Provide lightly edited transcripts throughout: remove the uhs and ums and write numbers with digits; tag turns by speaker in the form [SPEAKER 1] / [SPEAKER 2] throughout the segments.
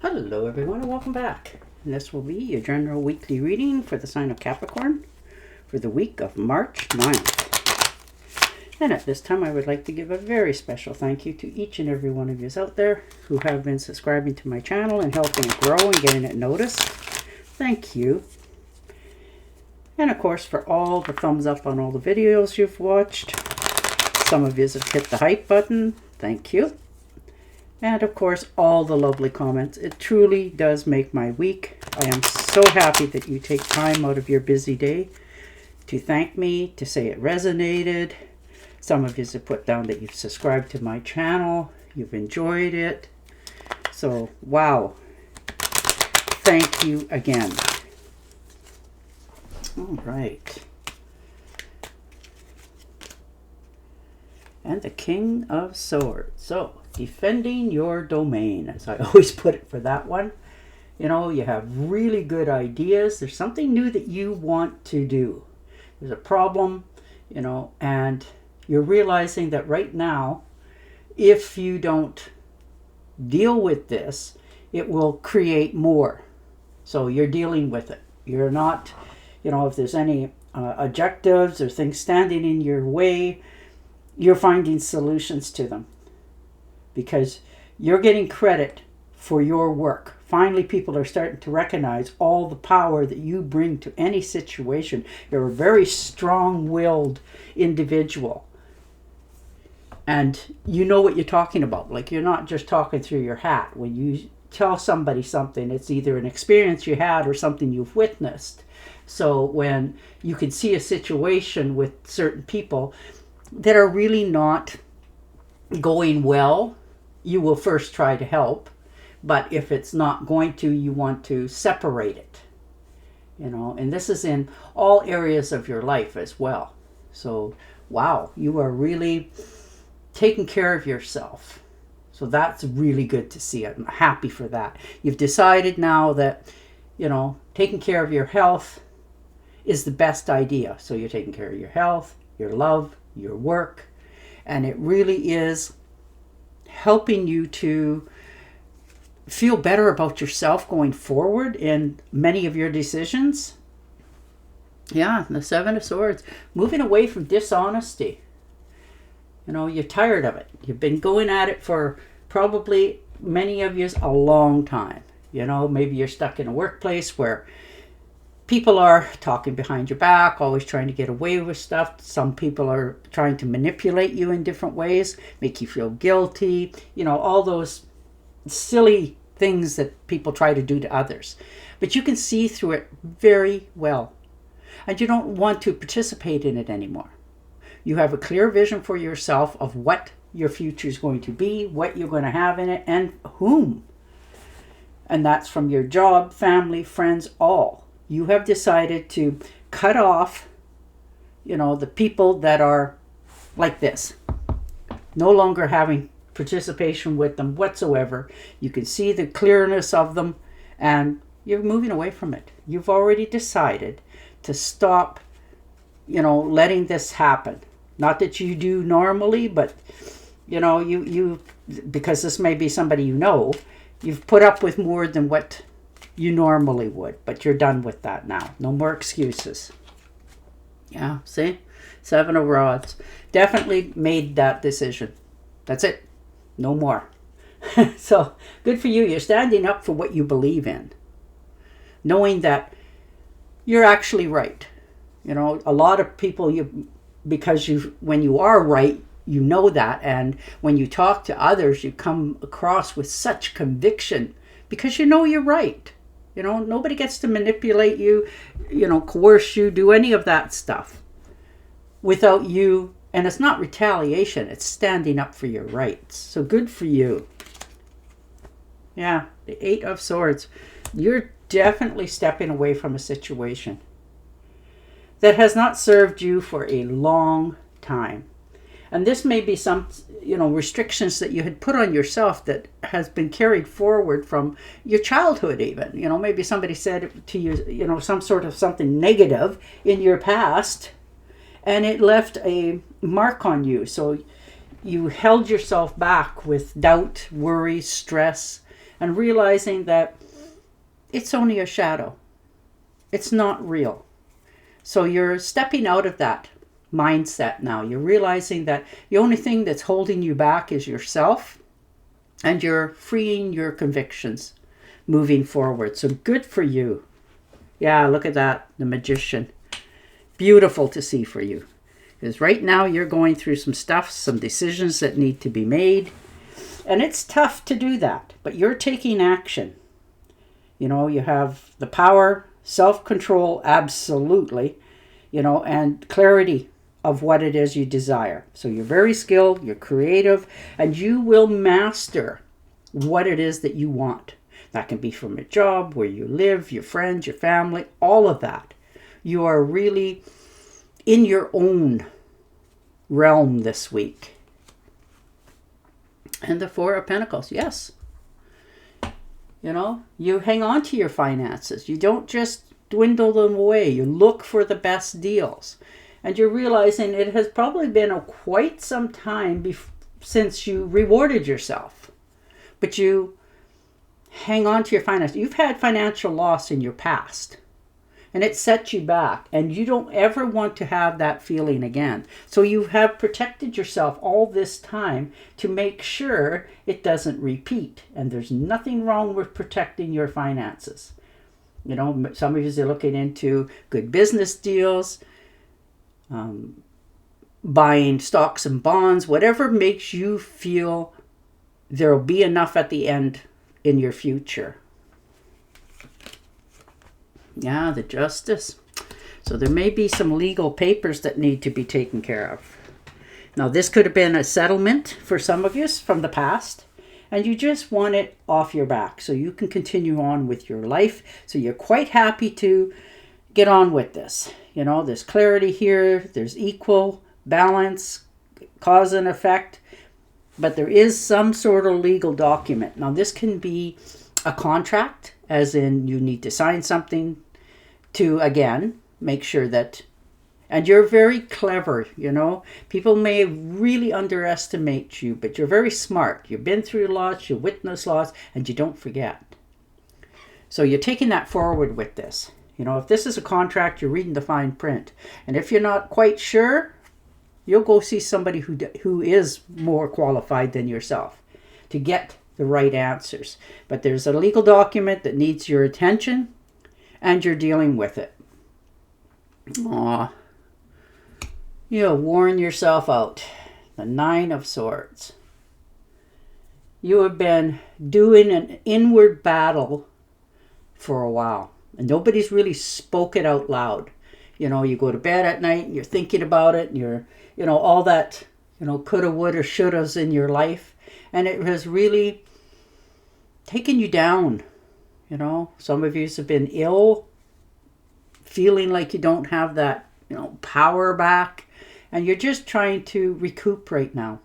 [SPEAKER 1] Hello everyone and welcome back. And this will be your general weekly reading for the sign of Capricorn for the week of March 9th. And at this time I would like to give a very special thank you to each and every one of you out there who have been subscribing to my channel and helping it grow and getting it noticed. Thank you. And of course for all the thumbs up on all the videos you've watched. Some of you have hit the hype button. Thank you. And of course, all the lovely comments. It truly does make my week. I am so happy that you take time out of your busy day to thank me, to say it resonated. Some of you have put down that you've subscribed to my channel. You've enjoyed it. So, wow. Thank you again. All right. And the King of Swords. So, defending your domain, as I always put it for that one. You know, you have really good ideas. There's something new that you want to do. There's a problem, you know, and you're realizing that right now, if you don't deal with this, it will create more. So you're dealing with it. You're not, you know, if there's any objectives or things standing in your way, you're finding solutions to them because you're getting credit for your work. Finally, people are starting to recognize all the power that you bring to any situation. You're a very strong-willed individual. And you know what you're talking about. Like, you're not just talking through your hat. When you tell somebody something, it's either an experience you had or something you've witnessed. So when you can see a situation with certain people that are really not going well, you will first try to help. But if it's not going to, you want to separate it. You know, and this is in all areas of your life as well. So, wow, you are really taking care of yourself. So that's really good to see. I'm happy for that. You've decided now that, you know, taking care of your health is the best idea. So you're taking care of your health, your love, your work, and it really is helping you to feel better about yourself going forward in many of your decisions. Yeah, the Seven of Swords, moving away from dishonesty. You know, you're tired of it. You've been going at it for probably many of you a long time. You know, maybe you're stuck in a workplace where people are talking behind your back, always trying to get away with stuff. Some people are trying to manipulate you in different ways, make you feel guilty. You know, all those silly things that people try to do to others. But you can see through it very well. And you don't want to participate in it anymore. You have a clear vision for yourself of what your future is going to be, what you're going to have in it, and whom. And that's from your job, family, friends, all. You have decided to cut off, you know, the people that are like this. No longer having participation with them whatsoever. You can see the clearness of them and you're moving away from it. You've already decided to stop, you know, letting this happen. Not that you do normally, but, you know, you because this may be somebody you know, you've put up with more than what you normally would, but you're done with that now. No more excuses. Yeah, see? Seven of Rods. Definitely made that decision. That's it. No more. So, good for you. You're standing up for what you believe in. Knowing that you're actually right. You know, a lot of people, when you are right, you know that. And when you talk to others, you come across with such conviction because you know you're right. You know, nobody gets to manipulate you, you know, coerce you, do any of that stuff without you. And it's not retaliation. It's standing up for your rights. So good for you. Yeah, the Eight of Swords. You're definitely stepping away from a situation that has not served you for a long time. And this may be some, you know, restrictions that you had put on yourself that has been carried forward from your childhood even. You know, maybe somebody said to you, you know, some sort of something negative in your past and it left a mark on you. So you held yourself back with doubt, worry, stress, and realizing that it's only a shadow. It's not real. So you're stepping out of that mindset now. You're realizing that the only thing that's holding you back is yourself, and you're freeing your convictions moving forward. So good for you. Yeah, look at that, the Magician. Beautiful to see for you. Because right now you're going through some stuff, some decisions that need to be made. And it's tough to do that, but you're taking action. You know, you have the power, self-control, absolutely, you know, and clarity of what it is you desire. So you're very skilled, you're creative, and you will master what it is that you want. That can be from a job, where you live, your friends, your family, all of that. You are really in your own realm this week. And the Four of Pentacles, yes. You know, you hang on to your finances. You don't just dwindle them away. You look for the best deals. And you're realizing it has probably been quite some time since you rewarded yourself. But you hang on to your finances. You've had financial loss in your past, and it set you back, and you don't ever want to have that feeling again. So you have protected yourself all this time to make sure it doesn't repeat. And there's nothing wrong with protecting your finances. You know, some of you are looking into good business deals, buying stocks and bonds, whatever makes you feel there'll be enough at the end in your future. Yeah, the Justice. So there may be some legal papers that need to be taken care of. Now, this could have been a settlement for some of you from the past, and you just want it off your back so you can continue on with your life. So you're quite happy to get on with this. You know, there's clarity here, there's equal balance, cause and effect, but there is some sort of legal document. Now, this can be a contract, as in you need to sign something to, again, make sure that, and you're very clever, you know. People may really underestimate you, but you're very smart. You've been through lots, you witnessed lots, and you don't forget. So you're taking that forward with this. You know, if this is a contract, you're reading the fine print. And if you're not quite sure, you'll go see somebody who is more qualified than yourself to get the right answers. But there's a legal document that needs your attention, and you're dealing with it. Aw. You'll worn yourself out. The Nine of Swords. You have been doing an inward battle for a while, and nobody's really spoke it out loud. You know, you go to bed at night and you're thinking about it, and you're, you know, all that, you know, coulda, woulda, shouldas in your life, and it has really taken you down. You know, some of you have been ill, feeling like you don't have that, you know, power back, and you're just trying to recoup right now.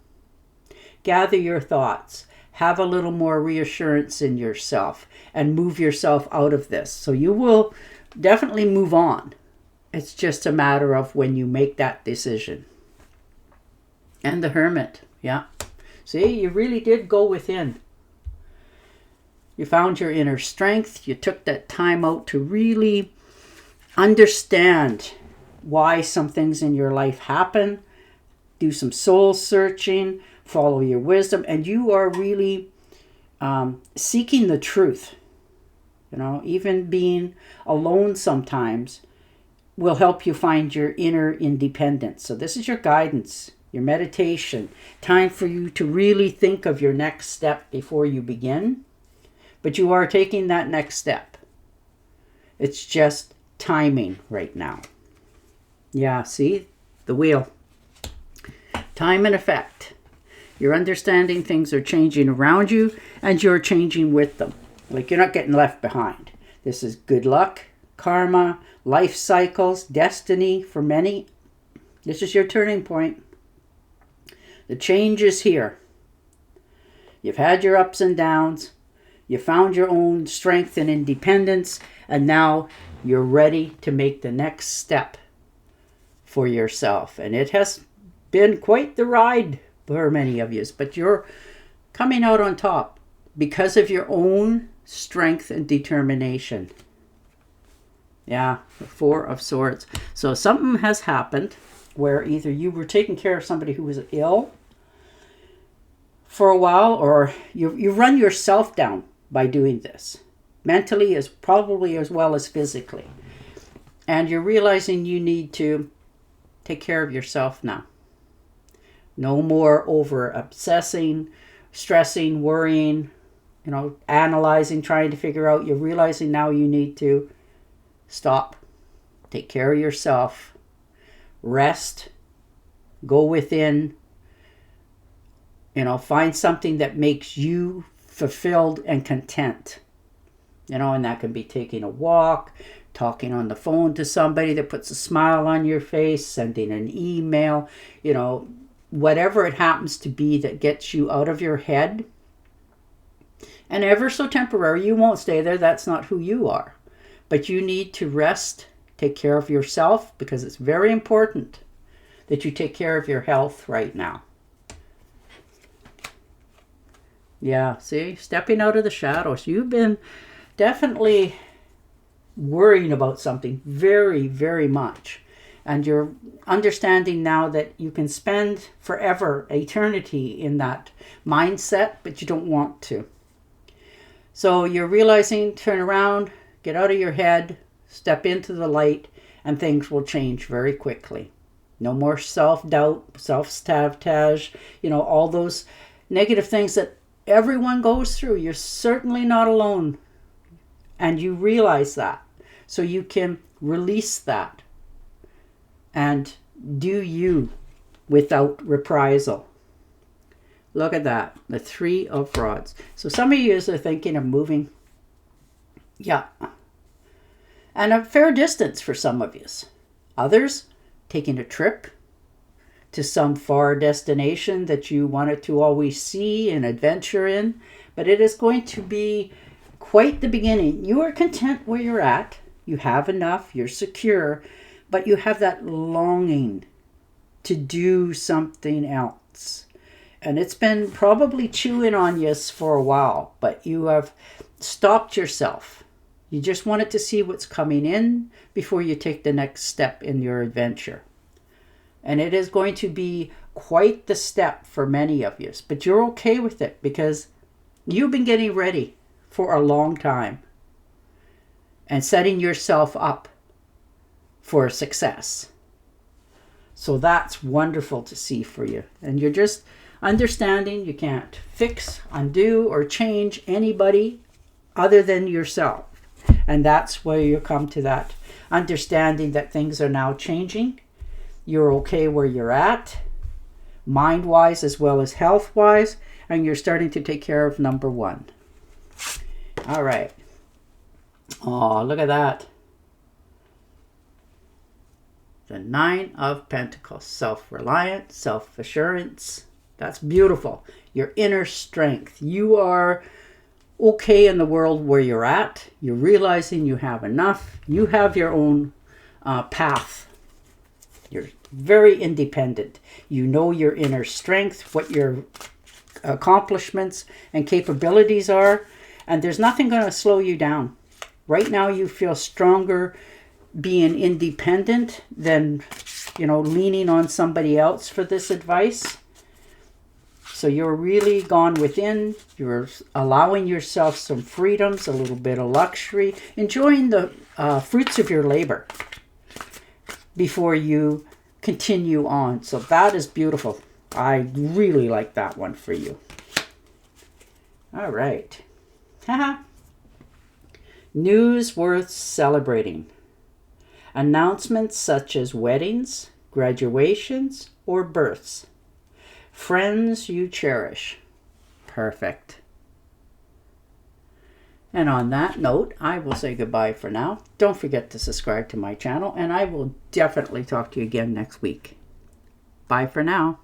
[SPEAKER 1] Gather your thoughts. Have a little more reassurance in yourself and move yourself out of this. So you will definitely move on. It's just a matter of when you make that decision. And the Hermit. Yeah. See, you really did go within. You found your inner strength. You took that time out to really understand why some things in your life happen. Do some soul searching. Follow your wisdom. And you are really seeking the truth. You know, even being alone sometimes will help you find your inner independence. So this is your guidance, your meditation. Time for you to really think of your next step before you begin. But you are taking that next step. It's just timing right now. Yeah, see? The wheel. Time and effect. You're understanding things are changing around you, and you're changing with them. Like, you're not getting left behind. This is good luck, karma, life cycles, destiny for many. This is your turning point. The change is here. You've had your ups and downs. You found your own strength and independence, and now you're ready to make the next step for yourself. And it has been quite the ride for many of you, but you're coming out on top. because of your own strength and determination. Yeah, the Four of Swords. So something has happened where either you were taking care of somebody who was ill for a while, or you run yourself down by doing this. Mentally, as probably as well as physically. And you're realizing you need to take care of yourself now. No more over obsessing, stressing, worrying, analyzing, trying to figure out. You're realizing now you need to stop, take care of yourself, rest, go within, find something that makes you fulfilled and content. And that can be taking a walk, talking on the phone to somebody that puts a smile on your face, sending an email, whatever it happens to be that gets you out of your head. And ever so temporary, you won't stay there. That's not who you are. But you need to rest, take care of yourself, because it's very important that you take care of your health right now. Yeah, see, stepping out of the shadows. You've been definitely worrying about something very, very much. And you're understanding now that you can spend forever, eternity in that mindset, but you don't want to. So you're realizing, turn around, get out of your head, step into the light, and things will change very quickly. No more self-doubt, self-sabotage, all those negative things that everyone goes through. You're certainly not alone. And you realize that. So you can release that and do you without reprisal. Look at that, the Three of Rods. So some of you are thinking of moving. Yeah. And a fair distance for some of you. Others, taking a trip to some far destination that you wanted to always see and adventure in. But it is going to be quite the beginning. You are content where you're at. You have enough. You're secure. But you have that longing to do something else. And it's been probably chewing on you for a while. But you have stopped yourself. You just wanted to see what's coming in before you take the next step in your adventure. And it is going to be quite the step for many of you. But you're okay with it because you've been getting ready for a long time and setting yourself up for success. So that's wonderful to see for you. And you're just understanding you can't fix, undo, or change anybody other than yourself. And that's where you come to that understanding that things are now changing. You're okay where you're at, mind-wise as well as health-wise, and you're starting to take care of number one. All right. Oh, look at that. The Nine of Pentacles. Self-reliant, self-assurance. That's beautiful. Your inner strength. You are okay in the world where you're at. You're realizing you have enough. You have your own path. You're very independent. You know your inner strength, what your accomplishments and capabilities are, and there's nothing going to slow you down. Right now you feel stronger being independent than, leaning on somebody else for this advice. So you're really gone within. You're allowing yourself some freedoms, a little bit of luxury, enjoying the fruits of your labor before you continue on. So that is beautiful. I really like that one for you. All right. News worth celebrating. Announcements such as weddings, graduations, or births. Friends you cherish. Perfect. And on that note, I will say goodbye for now. Don't forget to subscribe to my channel, and I will definitely talk to you again next week. Bye for now.